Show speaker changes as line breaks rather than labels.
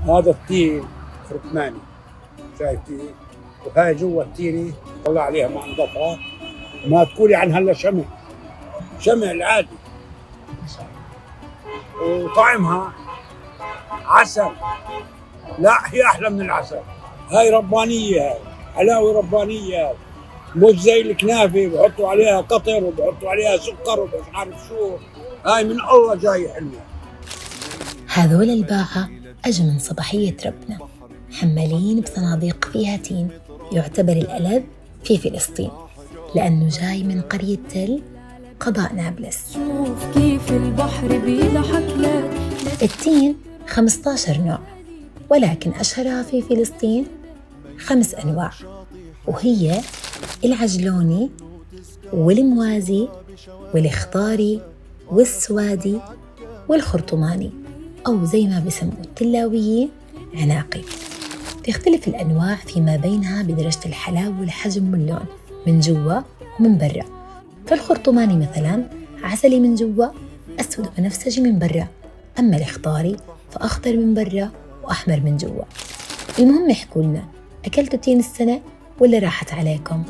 هذا التين فركماني، شايف تين، وهاي جوا التيني طلع عليها مع نظفها، ما تقولي عنها الا شمع، شمع العادي، وطعمها عسل، لا هي احلى من العسل. هاي ربانيه، هاي حلاوه ربانيه، هاي مش زي الكنافه بحطوا عليها قطر وبحطوا عليها سكر ومش عارف شو، هاي من الله جاي حلوه.
هذول الباعة أجوا من صباحية ربنا، حمالين بصناديق فيها تين، يعتبر الألذ في فلسطين لأنه جاي من قرية تل قضاء نابلس.
شوف كيف البحر بيضحك لك.
التين 15 نوع، ولكن أشهرها في فلسطين 5 أنواع، وهي العجلوني والموازي والإخضاري والسوادي والخرطماني، أو زي ما بسموه التلاويين عناقي. تختلف الأنواع فيما بينها بدرجة الحلاوة والحجم واللون من جوا ومن برا. فالخرطماني مثلا عسلي من جوا، أسود بنفسجي من برا، أما الإخضاري فأخضر من برا وأحمر من جوا. المهم احكوا لنا، أكلتوا تين السنة ولا راحت عليكم؟